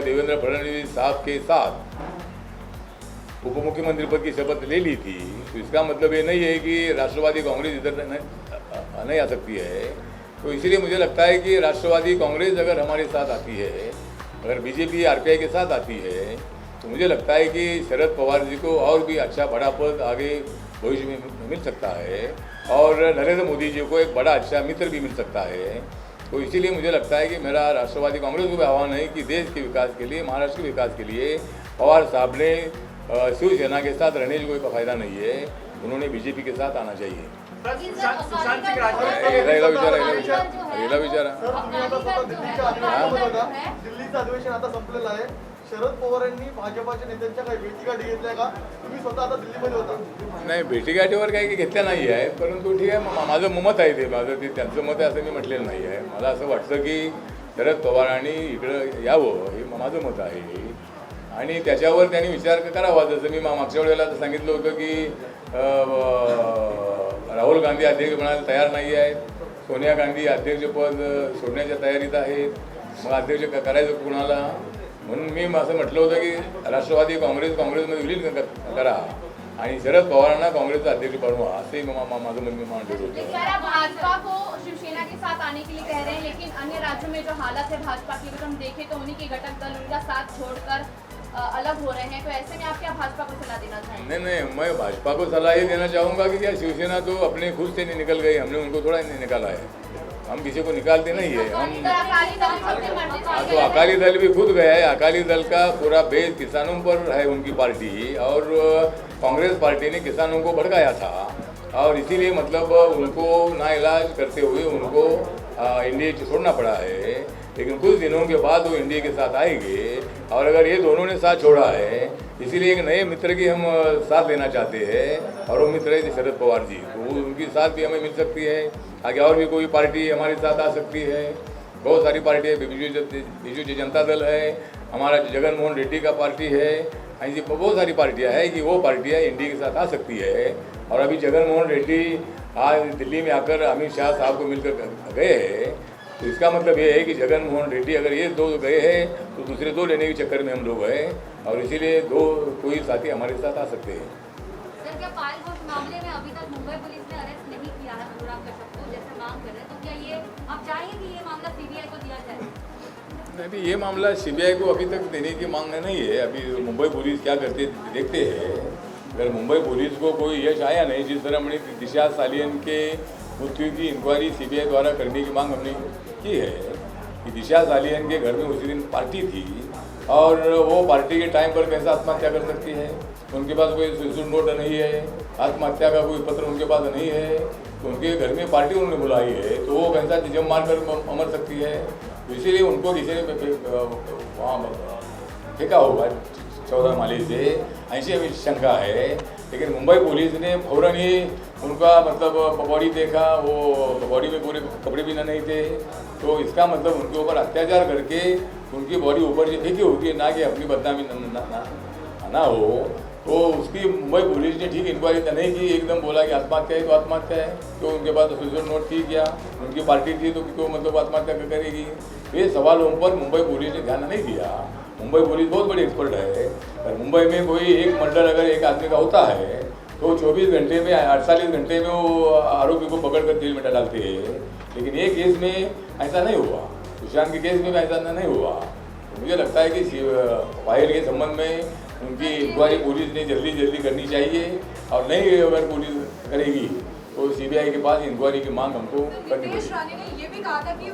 देवेंद्र फडणवीस साहब के साथ उप मुख्यमंत्री पद की शपथ ले ली थी, तो इसका मतलब ये नहीं है कि राष्ट्रवादी कांग्रेस इधर नहीं आ सकती है। तो इसीलिए मुझे लगता है कि राष्ट्रवादी कांग्रेस अगर हमारे साथ आती है, अगर बीजेपी आरपीआई के साथ आती है, तो मुझे लगता है कि शरद पवार जी को और भी अच्छा बड़ा पद आगे भविष्य में मिल सकता है और नरेंद्र मोदी जी को एक बड़ा अच्छा मित्र भी मिल सकता है। तो इसीलिए मुझे लगता है कि मेरा राष्ट्रवादी कांग्रेस को भी आह्वान है कि देश के विकास के लिए, महाराष्ट्र के विकास के लिए पवार साहब ने शिवसेना के साथ रहने का कोई फायदा नहीं है, उन्होंने बीजेपी के साथ आना चाहिए। दिल्लीचं अधिवेशन आता संपलेलं आहे. शरद पवारांनी भाजपाच्या नेत्यांच्या काही भेटीगाठी घेतल्या का? तुम्ही स्वतः आता दिल्लीमध्ये होता. नाही, भेटीगाठीवर काही घेतल्या नाही आहे, परंतु ठीक आहे, माझं मत आहे ते, माझं ते त्यांचं मत आहे असं मी म्हटलेलं नाही आहे. मला असं वाटतं की शरद पवारांनी इकडं यावं, हे माझं मत आहे आणि त्याच्यावर त्यांनी विचार करावा. जसं मी मागच्या वेळेला सांगितलं होतं की राहुल गांधी अध्यक्ष बनायला तयार नाही आहेत, सोनिया गांधी अध्यक्षपद सोडण्याच्या तयारीत आहेत, मग अध्यक्ष करायचं कुणाला, म्हणून मी असं म्हटलं होतं की राष्ट्रवादी काँग्रेसमध्ये विलीन करा आणि शरद पवारांना काँग्रेसचा अध्यक्ष बनवा, असे माझं मी मांडलं होतं. भाजपा को शिवसेना के साथ आने के लिए कह रहे हैं, लेकिन अन्य राज्यों में जो हालत है भाजपा की, अगर हम देखें तो उन्हीं के घटक दल उनका साथ छोड़कर अलग हो रहे हैं, तो ऐसे में आप क्या भाजपा को सलाह देना चाहेंगे? नहीं, मैं भाजपा को सलाह ये देना चाहूँगा कि क्या शिवसेना तो अपने खुद से नहीं निकल गई, हमने उनको थोड़ा नहीं निकाला है, हम किसी को निकालते नहीं है. हम तो अकाली दल भी खुद गया है. अकाली दल का पूरा बेस किसानों पर है उनकी पार्टी, और कांग्रेस पार्टी ने किसानों को भड़काया था और इसीलिए मतलब उनको नाइलाज करते हुए उनको इंडिया छोड़ना पड़ा है. लेकिन कुछ दिनों के बाद वो इंडिया के साथ आएंगे और अगर ये दोनों ने साथ छोड़ा है, इसीलिए एक नए मित्र की हम साथ लेना चाहते हैं और वो मित्र है शरद पवार जी, तो उनकी साथ भी हमें मिल सकती है. आगे और भी कोई पार्टी हमारे साथ आ सकती है, बहुत सारी पार्टी है, बीजू जनता दल है, हमारा जगन मोहन रेड्डी का पार्टी है, ऐसी बहुत सारी पार्टियां हैं कि वो पार्टियां इंडिया के साथ आ सकती है. और अभी जगन मोहन रेड्डी आज दिल्ली में आकर अमित शाह साहब को मिलकर गए हैं, तो इसका मतलब ये है कि जगन मोहन रेड्डी अगर ये दो गए हैं तो दूसरे दो लेने के चक्कर में हम लोग हैं और इसीलिए दो कोई साथी हमारे साथ आ सकते हैं. सर, क्या पायल घोष मामले में अभी तक मुंबई पुलिस ने अरेस्ट नहीं किया है अनुराग कश्यप को, जैसे मांग कर रहे हैं, तो क्या ये आप चाहेंगे कि ये मामला सीबीआई को दिया जाए? अभी ये मामला सीबीआई को अभी तक देने की मांग नहीं है. अभी मुंबई पुलिस क्या करते देखते हैं. अगर मुंबई पुलिस को कोई यश आया नहीं, जिस तरह हमने दिशा सालियन के मृत्यु की इंक्वायरी सीबीआई द्वारा करने की मांग हमने की है कि दिशा सालियन के घर में उसी दिन पार्टी थी और वो पार्टी के टाइम पर कैसे आत्महत्या कर सकती है. उनके पास कोई सुसाइड नोट नहीं है, आत्महत्या का कोई पत्र उनके पास नहीं है, तो उनके घर में पार्टी उन्होंने बुलाई है, तो वो कैसा जम मार कर मर सकती है. तो इसीलिए उनको किसी ने वहाँ फेंका होगा 14 माले से, ऐसी शंका है. लेकिन मुंबई पुलिस ने फौरन ही उनका मतलब बॉडी देखा, वो बॉडी में पूरे कपड़े भी नहीं थे, तो इसका मतलब उनके ऊपर अत्याचार करके उनकी बॉडी ऊपर से फेंकी होगी, ना कि अपनी बदनामी ना हो. तो उसकी मुंबई पुलिस ने ठीक इंक्वायरी नहीं की, एकदम बोला कि आत्महत्या है तो आत्महत्या है, तो उनके पास सुसाइड नोट थी क्या, उनकी पार्टी थी तो क्यों मतलब आत्महत्या करेगी. ये सवालों पर मुंबई पुलिस ने ध्यान नहीं दिया. मुंबई पुलिस बहुत बड़ी एक्सपर्ट है. और मुंबई में कोई एक मर्डर अगर एक आदमी का होता है तो 24 घंटे में 48 घंटे में वो आरोपी को पकड़कर जेल में डालते हैं. लेकिन ये केस में ऐसा नहीं हुआ, सुशांत के केस में भी ऐसा नहीं हुआ. तो मुझे लगता है कि पायल के संबंध में उनकी इंक्वायरी पुलिस ने जल्दी करनी चाहिए और नहीं अगर पुलिस करेगी तो सीबीआई के पास इंक्वायरी की मांग हमको करनी पड़ेगी. राणे ने ये भी कहा था कि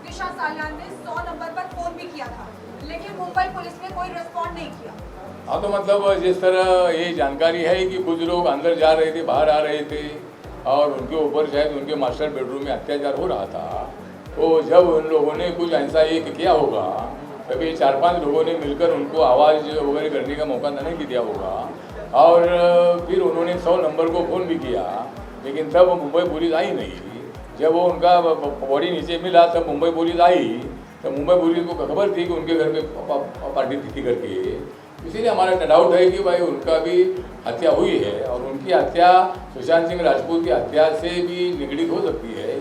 दिशा सालियान ने 100 नंबर पर फोन भी किया था, लेकिन मुंबई पुलिस ने कोई रिस्पॉन्ड नहीं किया. हाँ, तो मतलब जिस तरह ये जानकारी है कि कुछ लोग अंदर जा रहे थे, बाहर आ रहे थे और उनके ऊपर शायद उनके मास्टर बेडरूम में अत्याचार हो रहा था, तो जब उन लोगों ने कुछ ऐसा एक किया होगा, तभी 4-5 लोगों ने मिलकर उनको आवाज़ वगैरह करने का मौका नहीं दिया होगा और फिर उन्होंने 100 नंबर को फ़ोन भी किया. लेकिन तब मुंबई पुलिस आई नहीं. जब वो उनका बॉडी नीचे मिला तब मुंबई पुलिस आई, तो मुंबई पुलिस को खबर थी कि उनके घर में पार्टी थी करके. इसीलिए हमारा डाउट है कि भाई उनका भी हत्या हुई है और उनकी हत्या सुशांत सिंह राजपूत की हत्या से भी निगड़ित हो सकती है.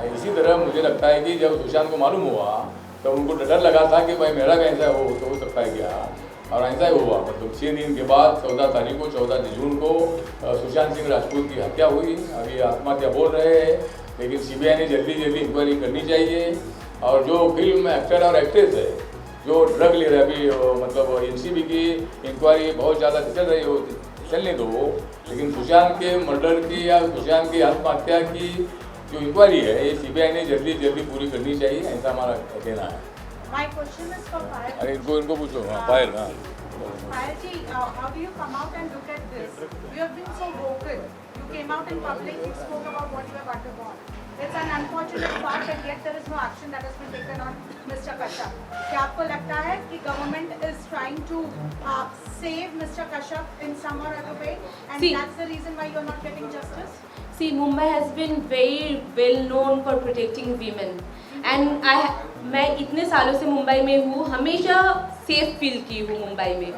इसी तरह मुझे लगता है कि जब सुशांत को मालूम हुआ तो उनको डर लगा था कि भाई मेरा भी ऐसा हो सकता है क्या, और ऐसा ही हुआ। मतलब 6 दिन के बाद 14 तारीख को 14 जून को सुशांत सिंह राजपूत की हत्या हुई। अभी आत्महत्या बोल रहे हैं, लेकिन सीबीआई ने जल्दी इंक्वायरी करनी चाहिए। और जो फिल्म एक्टर और एक्ट्रेस है जो ड्रग ले रहे अभी, मतलब एनसीबी की इंक्वायरी बहुत ज़्यादा चल रही हो, चलने दो, लेकिन सुशांत के मर्डर की या सुशांत की आत्महत्या की जो इंक्वायरी है ये सीबीआई ने जल्दी पूरी करनी चाहिए, ऐसा हमारा कहना है। My question is for Payal. अरे इनको पूछो। हाँ पायल। हाँ Payal ji, how do you come out and look at this? You have been so vocal. You came out in public, you spoke about what you have undergone. It's an unfortunate fact and yet there is no action that has been taken on Mr. Kashyap. क्या आपको लगता है कि government is trying to save Mr. Kashyap in some or other way and See- that's the reason why you're not getting justice? See, Mumbai has been very well known for protecting women, and मैं इतने सालों से मुंबई में हूँ, हमेशा safe feel की हूँ मुंबई में।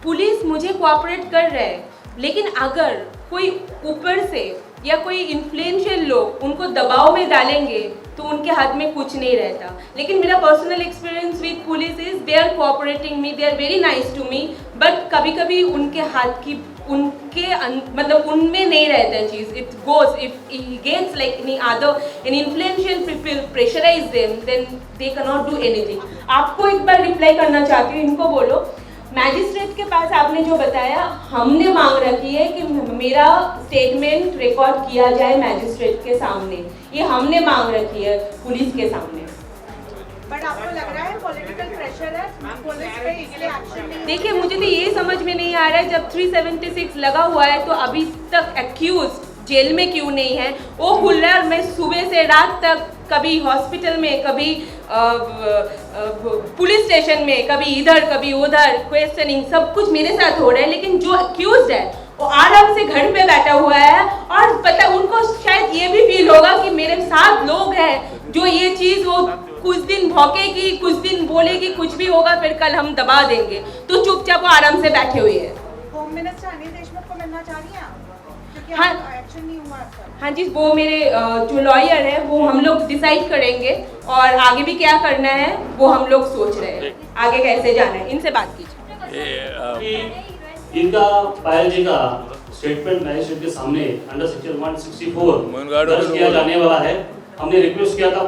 पुलिस मुझे कोऑपरेट कर रहा है, लेकिन अगर कोई ऊपर से या कोई इन्फ्लुएंशियल लोग उनको दबाव में डालेंगे तो उनके हाथ में कुछ नहीं रहता। लेकिन मेरा personal experience with police is they are cooperating me, they are very nice to me, but कभी कभी उनके हाथ की मतलब उनमें नहीं रहता है चीज़। It goes if he gets like any other an influential people pressurise them then they can not do anything. आपको एक बार रिप्लाई करना चाहती हूँ, इनको बोलो मैजिस्ट्रेट के पास आपने जो बताया, हमने मांग रखी है कि मेरा स्टेटमेंट रिकॉर्ड किया जाए मैजिस्ट्रेट के सामने, ये हमने मांग रखी है पुलिस के सामने। बट आपको लग रहा है पॉलिटिकल प्रेशर है पुलिस पे इसलिए एक्शन नहीं? देखिए मुझे तो ये समझ में नहीं आ रहा है, जब 376 लगा हुआ है तो अभी तक एक्यूज जेल में क्यों नहीं है? वो खुल रहा है और मैं सुबह से रात तक कभी हॉस्पिटल में, कभी पुलिस स्टेशन में, कभी इधर कभी उधर क्वेश्चनिंग, सब कुछ मेरे साथ हो रहा है, लेकिन जो एक्यूज है वो आराम से घर पे बैठा हुआ है और पता उनको शायद ये भी फील होगा कि मेरे साथ लोग हैं जो ये चीज़ वो कुछ दिन भौंकेगी, कुछ दिन बोलेगी, कुछ भी होगा, फिर कल हम दबा देंगे, तो चुपचाप वो आराम से बैठे हुए हैं। होम मिनिस्टर अनिल देशमुख को मिलना चाह रही हैं आप? क्योंकि हाँ। एक्शन नहीं हुआ अब तक। हाँ जी, वो मेरे जो लॉयर है वो हम लोग डिसाइड करेंगे और आगे भी क्या करना है वो हम लोग सोच रहे हैं, आगे कैसे जाना है, इनसे बात कीजिए। इनका पायल जी का स्टेटमेंट मैजिस्ट्रेट के सामने अंडर सेक्शन 164 दर्ज किया जाने वाला है। हमने रिक्वेस्ट किया था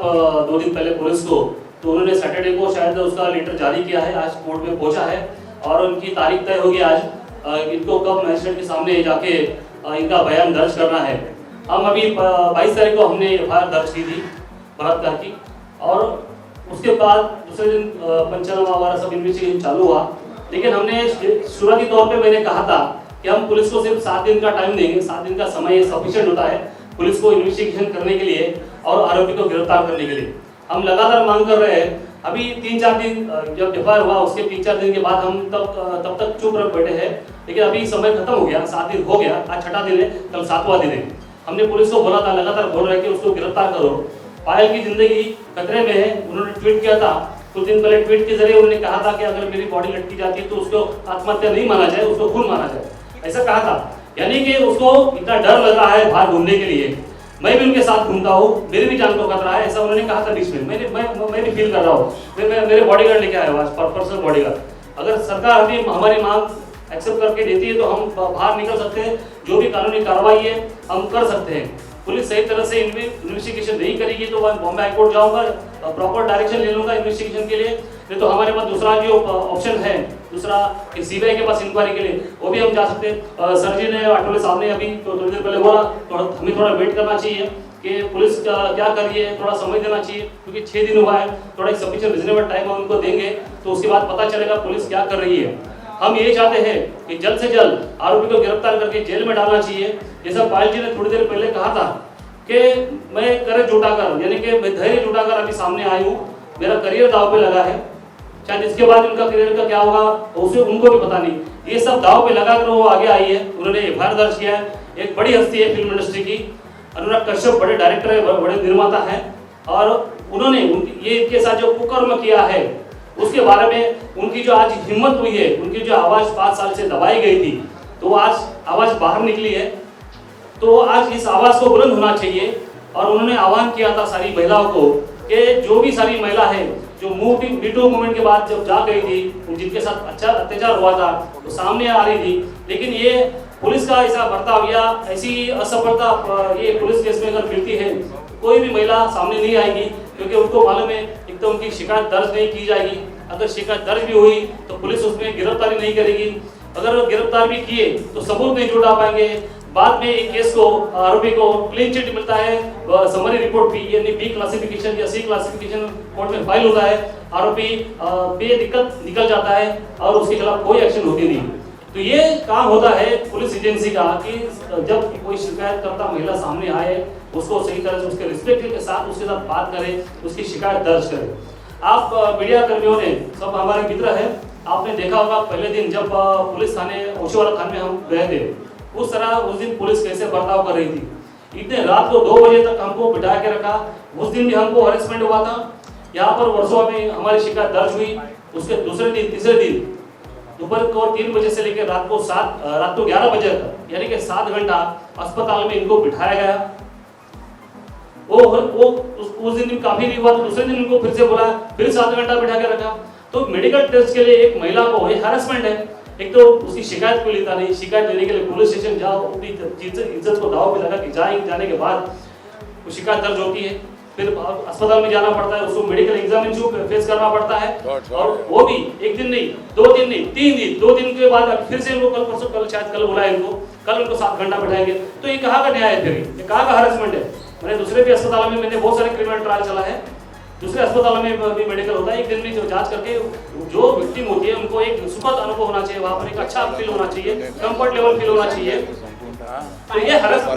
2 दिन पहले पुलिस को, तो उन्होंने सैटरडे को शायद उसका लेटर जारी किया है, आज कोर्ट में पहुंचा है और उनकी तारीख तय होगी आज। इनको कब मैजिस्ट्रेट के सामने जाके इनका बयान दर्ज करना है। हम अभी 22 तारीख को हमने एफआईआर दर्ज की थी बलात्कार की, और उसके बाद दूसरे दिन पंचनामा वगैरह सब इन्वेस्टिगेशन चालू हुआ। लेकिन हमने शुरुआती तौर पे मैंने कहा था कि हम पुलिस को सिर्फ 7 दिन का टाइम देंगे, 7 दिन का समय सफिशिएंट होता है पुलिस को इन्वेस्टिगेशन करने के लिए और आरोपी को गिरफ्तार करने के लिए। हम लगातार मांग कर रहे हैं। अभी 3-4 दिन जब एफआईआर हुआ उसके 3-4 दिन के बाद हम तब तक चुप रह बैठे हैं, लेकिन अभी समय खत्म हो गया, 7 दिन हो गया, आज 6वां दिन है, कल 7वां दिन है। हमने पुलिस को बोला था, लगातार बोल रहे हैं कि उसको गिरफ्तार करो, पायल की जिंदगी खतरे में है। उन्होंने ट्वीट किया था कुछ दिन पहले, ट्वीट के जरिए उन्होंने कहा था कि अगर मेरी बॉडी लटकी जाती है तो उसको आत्महत्या नहीं माना जाए, उसको खून माना जाए, ऐसा कहा था। यानी कि उसको इतना डर लग रहा है बाहर घूमने के लिए। मैं भी उनके साथ घूमता हूँ, मेरी भी जान को खतरा है, ऐसा उन्होंने कहा था बीच में। मैं भी फील कर रहा हूँ। मेरे बॉडीगार्ड लेके आया हुआ, पर्सनल बॉडीगार्ड। अगर सरकार हमारी मांग एक्सेप्ट करके देती है तो हम बाहर निकल सकते हैं, जो भी कानूनी कार्रवाई है हम कर सकते हैं। पुलिस सही तरह से इन्वेस्टिगेशन नहीं करेगी तो मैं बॉम्बे हाई कोर्ट जाऊंगा, प्रॉपर डायरेक्शन ले लूंगा इन्वेस्टिगेशन के लिए। नहीं तो हमारे पास दूसरा जो ऑप्शन है, दूसरा सीबीआई के पास इंक्वायरी के लिए, वो भी हम जा सकते हैं। सर जी ने, आठवले साहब ने अभी तो थोड़ी देर पहले बोला, हमें थोड़ा वेट करना चाहिए कि पुलिस क्या कर रही है, थोड़ा समय देना चाहिए, क्योंकि 6 दिन हुआ है, थोड़ा एक सफिशिएंट रिजनेबल टाइम हम उनको देंगे तो उसके बाद पता चलेगा पुलिस क्या कर रही है। हम ये चाहते हैं कि जल्द से जल्द आरोपी को गिरफ्तार करके जेल में डालना चाहिए। जैसा पायल जी ने थोड़ी देर पहले कहा था कि मैं करें जुटाकर, यानी कि मैं धैर्य जुटाकर अभी सामने आई हूँ, मेरा करियर दाव पे लगा है। शायद इसके बाद उनका करियर का क्या होगा उसे उनको भी पता नहीं। ये सब दाव पे लगाकर वो आगे आई है। उन्होंने एफआईआर दर्ज किया है। एक बड़ी हस्ती है फिल्म इंडस्ट्री की, अनुराग कश्यप बड़े डायरेक्टर है, बड़े निर्माता है, और उन्होंने ये इनके साथ जो कुकर्म किया है उसके बारे में उनकी जो आज हिम्मत हुई है, उनकी जो आवाज़ 5 साल से दबाई गई थी, तो आज आवाज़ बाहर निकली है। तो आज इस आवाज़ को बुलंद होना चाहिए। और उन्होंने आह्वान किया था सारी महिलाओं को कि जो भी सारी महिला है जो मीटू मूवमेंट के बाद जब जा गई थी, जिनके साथ अच्छा अत्याचार हुआ था, तो सामने आ रही थी। लेकिन ये पुलिस का ऐसा बर्ताव या ऐसी असफलता ये पुलिस केस में अगर मिलती है, कोई भी महिला सामने नहीं आएगी, क्योंकि उनको मालूम है एक तो उनकी शिकायत दर्ज नहीं की जाएगी। अगर शिकायत दर्ज भी हुई तो पुलिस उसमें गिरफ्तारी नहीं करेगी। अगर गिरफ्तार भी किए तो सबूत नहीं जुटा पाएंगे। बाद में एक केस को आरोपी को क्लीन चिट मिलता है, समरी रिपोर्ट भी यानी बी क्लासिफिकेशन या सी क्लासिफिकेशन कोर्ट में फाइल होता है, आरोपी बेदिक्कत निकल जाता है और उसके खिलाफ कोई एक्शन होती नहीं। तो ये काम होता है पुलिस एजेंसी का कि जब कोई शिकायतकर्ता महिला सामने आए, उसको सही तरह से उसके रिस्पेक्ट के साथ उसके साथ बात करें, उसकी शिकायत दर्ज करें। आप मीडिया कर्मियों ने, सब हमारे मित्र हैं, आपने देखा होगा पहले दिन जब पुलिस थाने ओशीवाला थाने में हम गए थे, उस तरह उस दिन पुलिस कैसे बर्ताव कर रही थी। इतने रात को 2 बजे तक हमको बिठा के रखा। उस दिन भी हमको हरेसमेंट हुआ था। यहाँ पर वर्सोवा में हमारी शिकायत दर्ज हुई। उसके दूसरे दिन, तीसरे दिन दोपहर को 3 बजे से लेकर रात को 11 बजे तक, यानी कि 7 घंटा अस्पताल में इनको बिठाया गया। उस दिन काफी नहीं हुआ तो दूसरे दिन उनको फिर से बोला, फिर 7 घंटा बिठा के रखा। तो मेडिकल टेस्ट के लिए एक महिला को हैरेसमेंट है। एक तो उसकी शिकायत को लेता नहीं, शिकायत लेने के लिए पुलिस स्टेशन जाओ, अपनी इज्जत को दाव पे लगा के जाने के बाद वो शिकायत दर्ज होती है, फिर अस्पताल में जाना पड़ता है, उसको मेडिकल एग्जामिनेशन फेस करना पड़ता है। और वो भी एक दिन नहीं, 2 दिन नहीं, 3 दिन, 2 दिन के बाद फिर से इनको कल शायद कल बुलाए इनको, कल उनको 7 घंटा बैठाएंगे। तो ये कहाँ का न्याय है? फिर ये कहाँ का हैरेसमेंट है? मैंने दूसरे भी अस्पतालों में, मैंने बहुत सारे क्रिमिनल ट्रायल चला है, दूसरे अस्पतालों में भी मेडिकल होता है। एक दिन में जो जांच करके जो विक्टिम होती है उनको एक सुखद अनुभव होना चाहिए, वहाँ पर एक अच्छा फील होना चाहिए, कंफर्ट लेवल फील होना चाहिए। तो ये महाराष्ट्र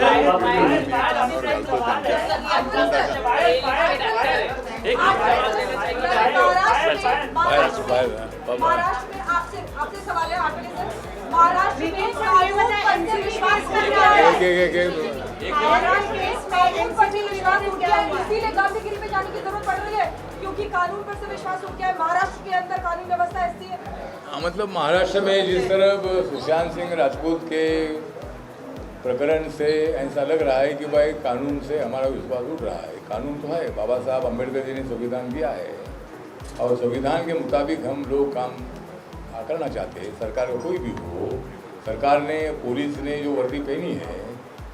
में आपसे सवाल है आपके लिए। महाराष्ट्र में कानून पर विश्वास कर रहा है, महाराष्ट्र में कानून पर भी विश्वास उठ गया है, इसीलिए गांधीगिरी में जाने की जरूरत पड़ रही है, क्योंकि कानून पर से विश्वास उठ गया है। महाराष्ट्र के अंदर कानून व्यवस्था ऐसी है। मतलब महाराष्ट्र में जिस तरह सुशांत सिंह राजपूत के प्रकरण से ऐसा लग रहा है कि भाई कानून से हमारा विश्वास उठ रहा है। कानून तो है, बाबा साहब अम्बेडकर जी ने संविधान दिया है और संविधान के मुताबिक हम लोग काम करना चाहते हैं। सरकार का कोई भी हो, सरकार ने, पुलिस ने जो वर्दी पहनी है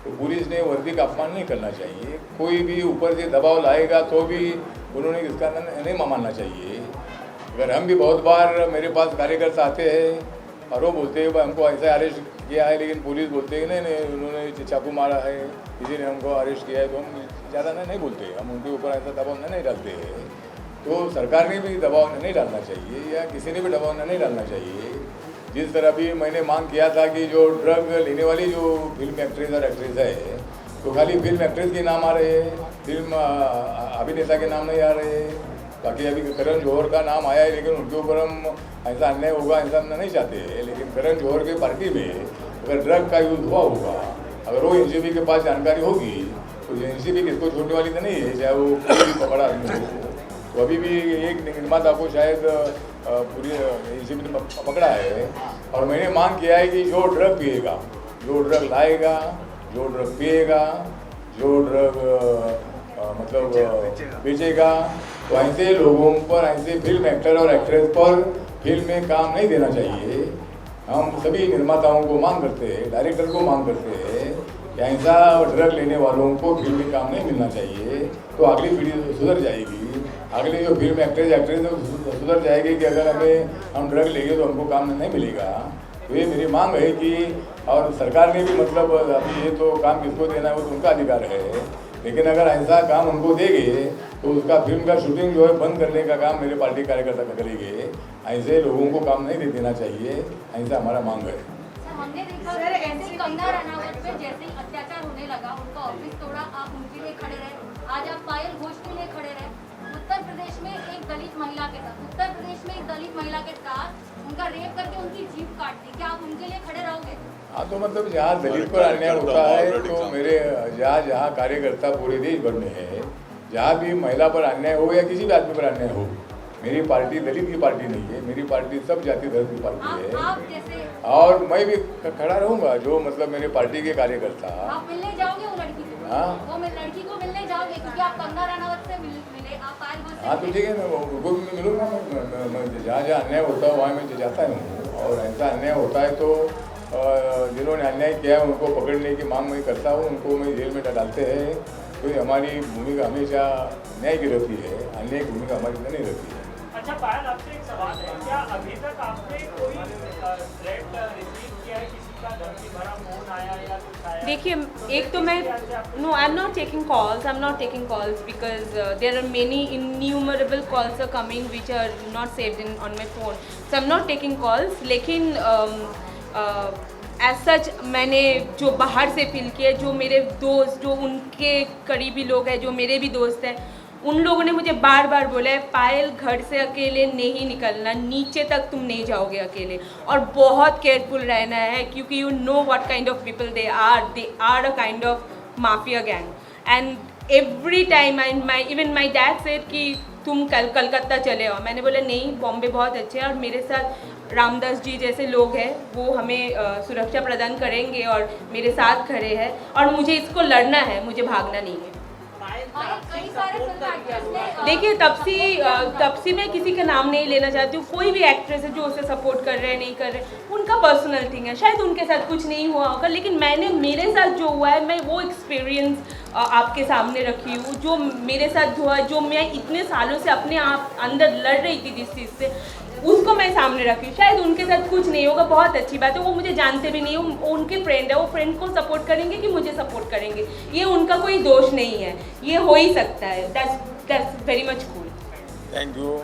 तो पुलिस ने वर्दी का अपमान नहीं करना चाहिए। कोई भी ऊपर से दबाव लाएगा तो भी उन्होंने इसका नहीं मानना चाहिए। अगर हम भी बहुत बार, मेरे पास कार्यकर्ता आते हैं और वो बोलते हैं हमको ऐसा अरेस्ट किया है, लेकिन पुलिस बोलते हैं नहीं उन्होंने चाकू मारा है, किसी ने हमको अरेस्ट किया है, तो हम ज़्यादा नहीं बोलते, हम उनके ऊपर ऐसा दबाव नहीं डालते हैं। तो सरकार ने भी दबाव नहीं डालना चाहिए या किसी ने भी दबाव नहीं डालना चाहिए। जिस तरह भी मैंने मांग किया था कि जो ड्रग लेने वाली जो फिल्म एक्ट्रेस और एक्ट्रेस है, तो खाली फिल्म एक्ट्रेस के नाम आ रहे हैं, फिल्म अभिनेता के नाम नहीं आ रहे हैं। बाकी अभी करण जौहर का नाम आया है, लेकिन उनके ऊपर हम ऐसा अन्याय होगा ऐसा हम नहीं चाहते हैं। लेकिन करण जौहर की पार्टी में अगर ड्रग का यूज़ हुआ होगा, अगर वो एनसीबी के पास जानकारी होगी, तो एनसीबी किसको छोड़ने वाली तो नहीं है, चाहे वो कोई भी पकड़ा आदमी हो। तो अभी भी एक निर्माता को शायद पूरी एनसीबी ने पकड़ा है और मैंने मांग किया है कि जो ड्रग पिएगा, जो ड्रग लाएगा, जो ड्रग पिएगा, जो ड्रग मतलब बेचेगा, तो ऐसे लोगों पर, ऐसे फिल्म एक्टर और एक्ट्रेस पर फिल्म में काम नहीं देना चाहिए। हम सभी निर्माताओं को मांग करते हैं, डायरेक्टर को मांग करते हैं कि ऐसा ड्रग लेने वालों को फिल्म में काम नहीं मिलना चाहिए, तो अगली पीढ़ी सुधर जाएगी। अगले जो फिल्म एक्ट्रेस सुधर जाएगी कि अगर हम ड्रग लेंगे तो हमको काम नहीं मिलेगा। तो ये मेरी मांग है कि, और सरकार ने भी मतलब अभी ये तो काम किसको देना है वो तो उनका अधिकार है, लेकिन अगर ऐसा काम उनको देंगे तो उसका फिल्म का शूटिंग जो है बंद करने का काम मेरे पार्टी कार्यकर्ता करेंगे। ऐसे लोगों को काम नहीं देना चाहिए, ऐसा हमारा मांग है। हमने देखा ऐसे कंगना रनावत पे जैसे ही अत्याचार होने लगा, उनका ऑफिस तोड़ा, आप उनके लिए खड़े रहे। आज आप पायल घोष के लिए खड़े रहे। उत्तर प्रदेश में एक दलित महिला के साथ उनका रेप करके उनकी जीभ काट दी, क्या आप उनके लिए खड़े रहोगे? हाँ, तो मतलब जहाँ दलित पर अन्याय होता है तो मेरे जहाँ कार्यकर्ता पूरे देश भर में है, जहाँ भी महिला पर अन्याय हो या किसी भी आदमी पर अन्याय हो, मेरी पार्टी दलित की पार्टी नहीं है, मेरी पार्टी सब जाति धर्म की पार्टी है। और मैं भी खड़ा रहूँगा, जो मतलब मेरे पार्टी के कार्यकर्ता। आप मिलने जाओगे वो लड़की को? हाँ, वो लड़की को मिलने जाओगे क्योंकि आप कंगना रनावत से मिले, आप पायल हाँ तो ठीक है ना, उनको भी मैं मिलूंगा। मैं जहाँ जहाँ अन्याय होता है वहाँ मैं जाता हूँ, और ऐसा अन्याय होता है तो जिन्होंने अन्याय किया है उनको पकड़ने की मांग मैं करता हूँ, उनको मैं जेल में डालते हैं। तो हमारी भूमिका हमेशा न्याय की रहती है, अन्याय की भूमिका हमारी नहीं रहती है। अच्छा पायल, आपसे एक सवाल है, क्या अभी तक आपने कोई थ्रेट रिसीव किया है, किसी का धमकी भरा फोन आया या कुछ आया? देखिए, एक तो मैं no, I am not taking calls because there are many innumerable calls are coming which are not saved in on my phone, so I am not taking calls. लेकिन एज सच मैंने जो बाहर से फील किया, जो मेरे दोस्त, जो उनके करीबी लोग हैं, जो मेरे भी दोस्त हैं, उन लोगों ने मुझे बार बार बोला है पायल घर से अकेले नहीं निकलना, नीचे तक तुम नहीं जाओगे अकेले, और बहुत केयरफुल रहना है क्योंकि you know what kind of people they are a kind of mafia gang. And every time even my dad said कि तुम कलकत्ता चले आओ। मैंने बोला नहीं, बॉम्बे बहुत अच्छे है और मेरे साथ रामदास जी जैसे लोग हैं, वो हमें सुरक्षा प्रदान करेंगे और मेरे साथ खड़े हैं, और मुझे इसको लड़ना है, मुझे भागना नहीं है। कई सारे फिल्म एक्टर्स ने देखिए, तब से मैं किसी का नाम नहीं लेना चाहती हूँ। कोई भी एक्ट्रेस है जो उसे सपोर्ट कर रहे हैं, नहीं कर रहे, उनका पर्सनल थिंग है, शायद उनके साथ कुछ नहीं हुआ होगा, लेकिन मेरे साथ जो हुआ है, मैं वो एक्सपीरियंस आपके सामने रखी हूँ। जो मेरे साथ हुआ, जो मैं इतने सालों से अपने आप अंदर लड़ रही थी जिस चीज़ से, उसको मैं सामने रखी। शायद उनके साथ कुछ नहीं होगा, बहुत अच्छी बात है, वो मुझे जानते भी नहीं, वो उनके फ्रेंड है, वो फ्रेंड को सपोर्ट करेंगे कि मुझे सपोर्ट करेंगे, ये उनका कोई दोष नहीं है, ये हो ही सकता है। That's very much cool. Thank you.